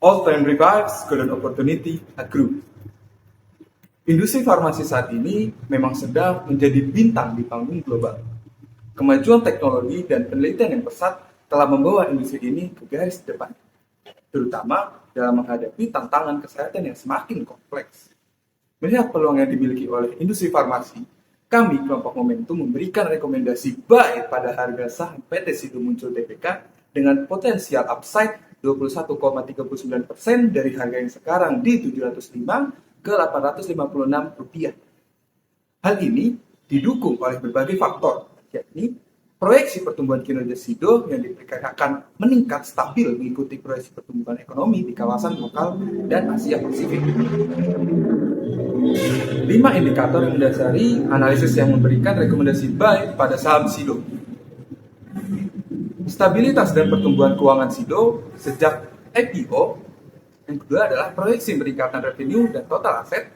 All time revives, golden opportunity accrue. Industri farmasi saat ini memang sedang menjadi bintang di panggung global. Kemajuan teknologi dan penelitian yang pesat telah membawa industri ini ke garis depan, terutama dalam menghadapi tantangan kesehatan yang semakin kompleks. Melihat peluang yang dimiliki oleh industri farmasi, kami kelompok Momentum memberikan rekomendasi buy pada harga saham PT Sido Muncul Tbk dengan potensial upside 21,39% dari harga yang sekarang di 705 ke 856 rupiah. Hal ini didukung oleh berbagai faktor, yakni proyeksi pertumbuhan kinerja Sido yang diperkirakan meningkat stabil mengikuti proyeksi pertumbuhan ekonomi di kawasan lokal dan Asia Pasifik. 5 indikator yang mendasari analisis yang memberikan rekomendasi buy pada saham Sido. Stabilitas dan pertumbuhan keuangan Sido sejak IPO. Yang kedua adalah proyeksi meningkatkan revenue dan total aset.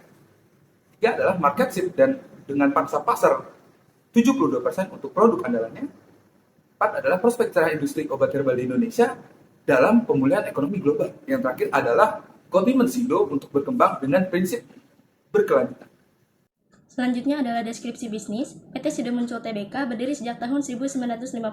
Tiga adalah market share dan dengan pangsa pasar 72% untuk produk andalannya. 4 adalah prospek cerah industri obat herbal di Indonesia dalam pemulihan ekonomi global. Yang terakhir adalah komitmen Sido untuk berkembang dengan prinsip berkelanjutan. Selanjutnya adalah deskripsi bisnis. PT Sido Muncul Tbk berdiri sejak tahun 1951.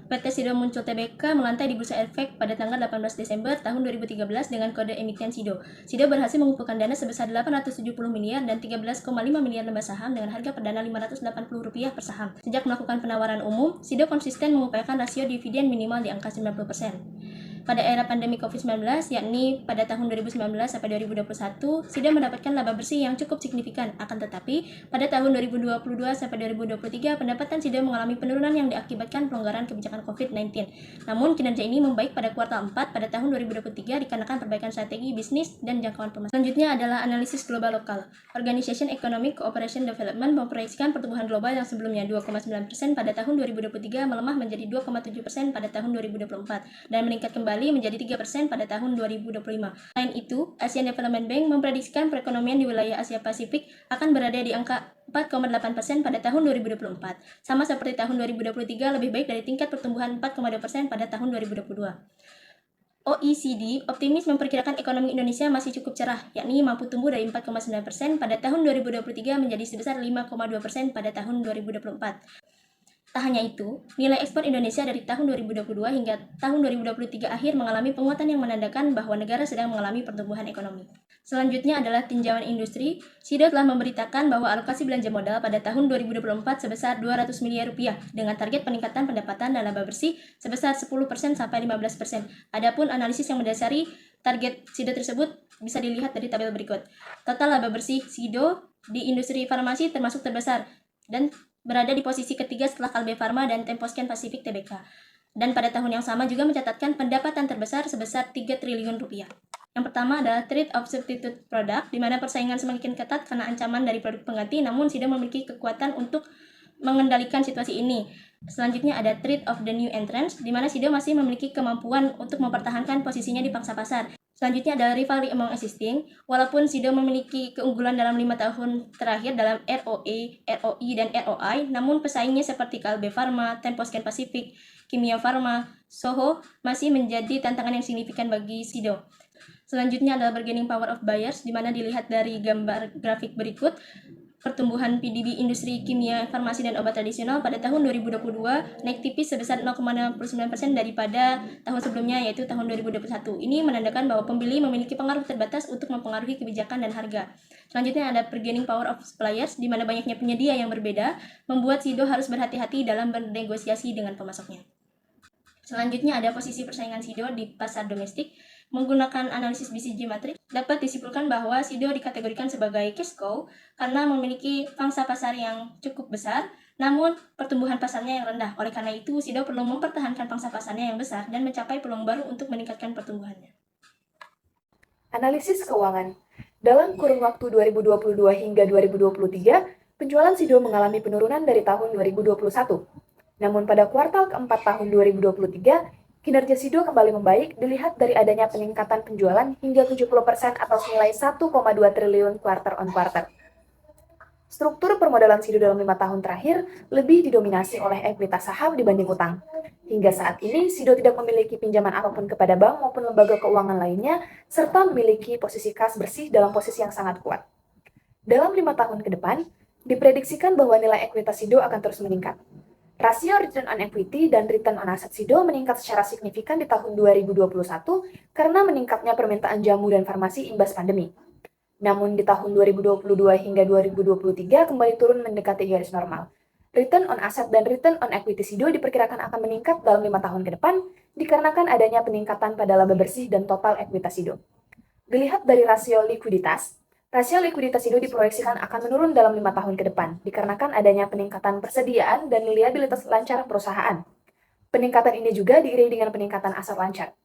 PT Sido Muncul Tbk melantai di Bursa Efek pada tanggal 18 Desember tahun 2013 dengan kode emiten Sido. Sido berhasil mengumpulkan dana sebesar 870 miliar dan 13,5 miliar lembar saham dengan harga perdana Rp580 per saham. Sejak melakukan penawaran umum, Sido konsisten mengupayakan rasio dividen minimal di angka 90%. Pada era pandemi COVID-19, yakni pada tahun 2019 sampai 2021, Sido mendapatkan laba bersih yang cukup signifikan. Akan tetapi, pada tahun 2022 sampai 2023, pendapatan Sido mengalami penurunan yang diakibatkan pelonggaran kebijakan COVID-19. Namun, kinerja ini membaik pada kuartal 4 pada tahun 2023 dikarenakan perbaikan strategi bisnis dan jangkauan pemasaran. Selanjutnya adalah analisis global lokal. Organization Economic Cooperation Development memproyeksikan pertumbuhan global yang sebelumnya 2,9% pada tahun 2023 melemah menjadi 2,7% pada tahun 2024 dan meningkat kembali menjadi 3% pada tahun 2025. Selain itu, Asian Development Bank memprediksikan perekonomian di wilayah Asia Pasifik akan berada di angka 4,8% pada tahun 2024. Sama seperti tahun 2023, lebih baik dari tingkat pertumbuhan 4,2% pada tahun 2022. OECD optimis memperkirakan ekonomi Indonesia masih cukup cerah, yakni mampu tumbuh dari 4,9% pada tahun 2023 menjadi sebesar 5,2% pada tahun 2024. Tak hanya itu, nilai ekspor Indonesia dari tahun 2022 hingga tahun 2023 akhir mengalami penguatan yang menandakan bahwa negara sedang mengalami pertumbuhan ekonomi. Selanjutnya adalah tinjauan industri. Sido telah memberitakan bahwa alokasi belanja modal pada tahun 2024 sebesar 200 miliar rupiah dengan target peningkatan pendapatan dan laba bersih sebesar 10% sampai 15%. Adapun analisis yang mendasari target Sido tersebut bisa dilihat dari tabel berikut. Total laba bersih Sido di industri farmasi termasuk terbesar dan berada di posisi ketiga setelah Kalbe Farma dan Temposcan Pacific Tbk. Dan pada tahun yang sama juga mencatatkan pendapatan terbesar sebesar 3 triliun rupiah. Yang pertama adalah trade of substitute product, di mana persaingan semakin ketat karena ancaman dari produk pengganti, namun Sido memiliki kekuatan untuk mengendalikan situasi ini. Selanjutnya ada trade of the new entrants, di mana Sido masih memiliki kemampuan untuk mempertahankan posisinya di pangsa pasar. Selanjutnya adalah rivalry among existing. Walaupun Sido memiliki keunggulan dalam 5 tahun terakhir dalam ROE, ROI, dan ROI, namun pesaingnya seperti Kalbe Farma, Temposcan Pacific, Kimia Farma, Soho masih menjadi tantangan yang signifikan bagi Sido. Selanjutnya adalah bargaining power of buyers, di mana dilihat dari gambar grafik berikut. Pertumbuhan PDB industri kimia, farmasi, dan obat tradisional pada tahun 2022 naik tipis sebesar 0,69% daripada tahun sebelumnya, yaitu tahun 2021. Ini menandakan bahwa pembeli memiliki pengaruh terbatas untuk mempengaruhi kebijakan dan harga. Selanjutnya ada bargaining power of suppliers, di mana banyaknya penyedia yang berbeda, membuat Sido harus berhati-hati dalam bernegosiasi dengan pemasoknya. Selanjutnya ada posisi persaingan Sido di pasar domestik. Menggunakan analisis BCG matrix, dapat disimpulkan bahwa Sido dikategorikan sebagai cash cow karena memiliki pangsa pasar yang cukup besar, namun pertumbuhan pasarnya yang rendah. Oleh karena itu, Sido perlu mempertahankan pangsa pasarnya yang besar dan mencapai peluang baru untuk meningkatkan pertumbuhannya. Analisis keuangan. Dalam kurun waktu 2022 hingga 2023, penjualan Sido mengalami penurunan dari tahun 2021. Namun pada kuartal keempat tahun 2023, kinerja Sido kembali membaik dilihat dari adanya peningkatan penjualan hingga 70% atau senilai 1,2 triliun quarter on quarter. Struktur permodalan SIDO dalam 5 tahun terakhir lebih didominasi oleh ekuitas saham dibanding utang. Hingga saat ini, SIDO tidak memiliki pinjaman apapun kepada bank maupun lembaga keuangan lainnya, serta memiliki posisi kas bersih dalam posisi yang sangat kuat. Dalam 5 tahun ke depan, diprediksikan bahwa nilai ekuitas SIDO akan terus meningkat. Rasio return on equity dan return on asset SIDO meningkat secara signifikan di tahun 2021 karena meningkatnya permintaan jamu dan farmasi imbas pandemi. Namun di tahun 2022 hingga 2023 kembali turun mendekati garis normal. Return on asset dan return on equity SIDO diperkirakan akan meningkat dalam 5 tahun ke depan dikarenakan adanya peningkatan pada laba bersih dan total ekuitas SIDO. Dilihat dari rasio likuiditas SIDO diproyeksikan akan menurun dalam 5 tahun ke depan dikarenakan adanya peningkatan persediaan dan liabilitas lancar perusahaan. Peningkatan ini juga diiringi dengan peningkatan aset lancar.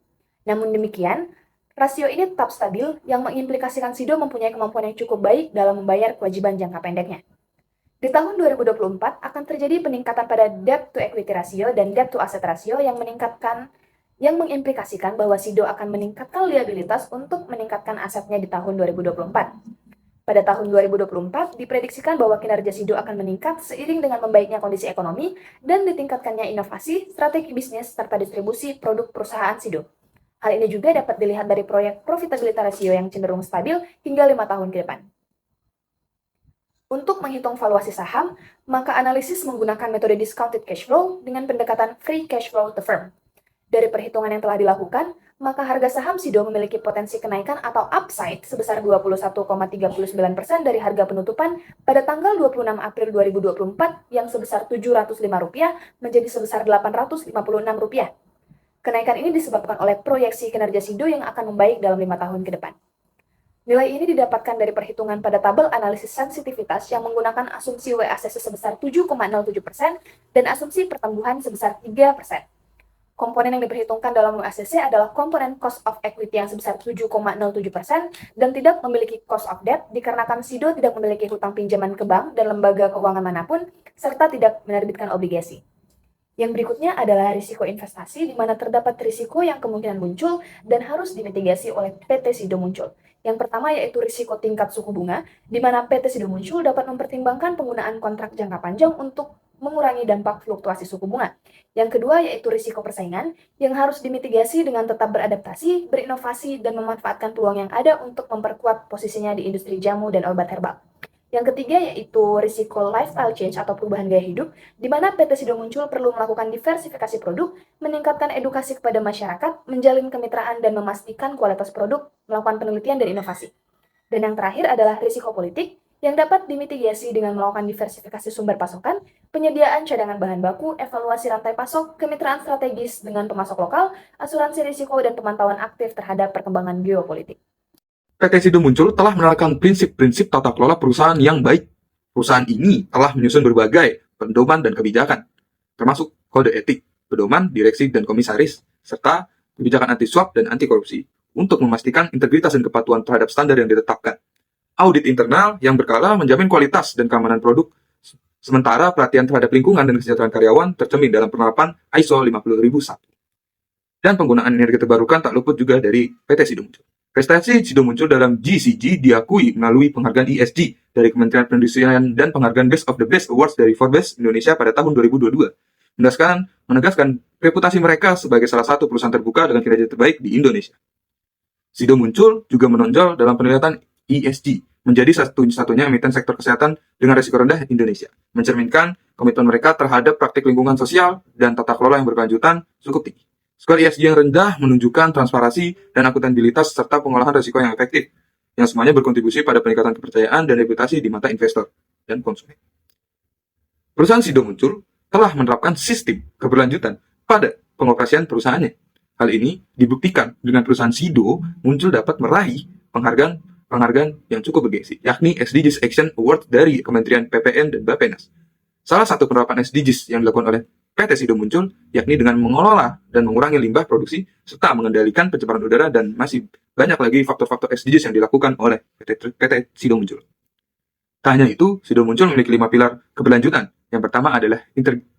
Namun demikian, rasio ini tetap stabil yang mengimplikasikan SIDO mempunyai kemampuan yang cukup baik dalam membayar kewajiban jangka pendeknya. Di tahun 2024 akan terjadi peningkatan pada debt to equity ratio dan debt to asset ratio yang mengimplikasikan bahwa SIDO akan meningkatkan liabilitas untuk meningkatkan asetnya di tahun 2024. Pada tahun 2024, diprediksikan bahwa kinerja SIDO akan meningkat seiring dengan membaiknya kondisi ekonomi dan ditingkatkannya inovasi, strategi bisnis, serta distribusi produk perusahaan SIDO. Hal ini juga dapat dilihat dari proyek profitability ratio yang cenderung stabil hingga 5 tahun ke depan. Untuk menghitung valuasi saham, maka analisis menggunakan metode discounted cash flow dengan pendekatan free cash flow to firm. Dari perhitungan yang telah dilakukan, maka harga saham SIDO memiliki potensi kenaikan atau upside sebesar 21,39% dari harga penutupan pada tanggal 26 April 2024 yang sebesar Rp705 menjadi sebesar Rp856. Kenaikan ini disebabkan oleh proyeksi kinerja SIDO yang akan membaik dalam 5 tahun ke depan. Nilai ini didapatkan dari perhitungan pada tabel analisis sensitivitas yang menggunakan asumsi WACC sebesar 7,07% dan asumsi pertumbuhan sebesar 3%. Komponen yang diperhitungkan dalam WACC adalah komponen cost of equity yang sebesar 7,07% dan tidak memiliki cost of debt dikarenakan SIDO tidak memiliki hutang pinjaman ke bank dan lembaga keuangan manapun, serta tidak menerbitkan obligasi. Yang berikutnya adalah risiko investasi, di mana terdapat risiko yang kemungkinan muncul dan harus dimitigasi oleh PT SIDO muncul. Yang pertama yaitu risiko tingkat suku bunga, di mana PT SIDO muncul dapat mempertimbangkan penggunaan kontrak jangka panjang untuk mengurangi dampak fluktuasi suku bunga. Yang kedua yaitu risiko persaingan, yang harus dimitigasi dengan tetap beradaptasi, berinovasi, dan memanfaatkan peluang yang ada untuk memperkuat posisinya di industri jamu dan obat herbal. Yang ketiga yaitu risiko lifestyle change atau perubahan gaya hidup, di mana PT SIDO muncul perlu melakukan diversifikasi produk, meningkatkan edukasi kepada masyarakat, menjalin kemitraan dan memastikan kualitas produk, melakukan penelitian dan inovasi. Dan yang terakhir adalah risiko politik, yang dapat dimitigasi dengan melakukan diversifikasi sumber pasokan, penyediaan cadangan bahan baku, evaluasi rantai pasok, kemitraan strategis dengan pemasok lokal, asuransi risiko, dan pemantauan aktif terhadap perkembangan geopolitik. PT SIDO muncul telah menerapkan prinsip-prinsip tata kelola perusahaan yang baik. Perusahaan ini telah menyusun berbagai pedoman dan kebijakan, termasuk kode etik, pedoman, direksi, dan komisaris, serta kebijakan anti-suap dan anti-korupsi, untuk memastikan integritas dan kepatuhan terhadap standar yang ditetapkan. Audit internal yang berkala menjamin kualitas dan keamanan produk, sementara perhatian terhadap lingkungan dan kesejahteraan karyawan tercermin dalam penerapan ISO 50001. Dan penggunaan energi terbarukan tak luput juga dari PT SIDO muncul. Prestasi SIDO muncul dalam GCG diakui melalui penghargaan ESG dari Kementerian Perindustrian dan penghargaan Best of the Best Awards dari Forbes Indonesia pada tahun 2022. Menegaskan reputasi mereka sebagai salah satu perusahaan terbuka dengan kinerja terbaik di Indonesia. SIDO muncul juga menonjol dalam penelitian ESG, menjadi satu-satunya emiten sektor kesehatan dengan risiko rendah Indonesia, mencerminkan komitmen mereka terhadap praktik lingkungan sosial dan tata kelola yang berkelanjutan cukup tinggi. Skor ESG yang rendah menunjukkan transparansi dan akuntabilitas serta pengolahan risiko yang efektif, yang semuanya berkontribusi pada peningkatan kepercayaan dan reputasi di mata investor dan konsumen. Perusahaan SIDO muncul telah menerapkan sistem keberlanjutan pada pengoperasian perusahaannya. Hal ini dibuktikan dengan perusahaan SIDO muncul dapat meraih penghargaan yang cukup bergengsi, yakni SDGs Action Award dari Kementerian PPN dan Bappenas. Salah satu penerapan SDGs yang dilakukan oleh PT SIDO muncul, yakni dengan mengelola dan mengurangi limbah produksi, serta mengendalikan pencemaran udara, dan masih banyak lagi faktor-faktor SDGs yang dilakukan oleh PT SIDO muncul. Tak hanya itu, SIDO muncul memiliki 5 pilar keberlanjutan. Yang pertama adalah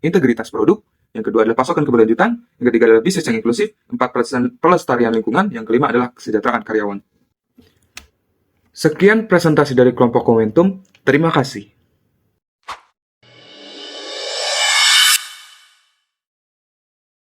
integritas produk, yang kedua adalah pasokan keberlanjutan, yang ketiga adalah bisnis yang inklusif, 4 pelestarian lingkungan, yang kelima adalah kesejahteraan karyawan. Sekian presentasi dari kelompok Momentum. Terima kasih.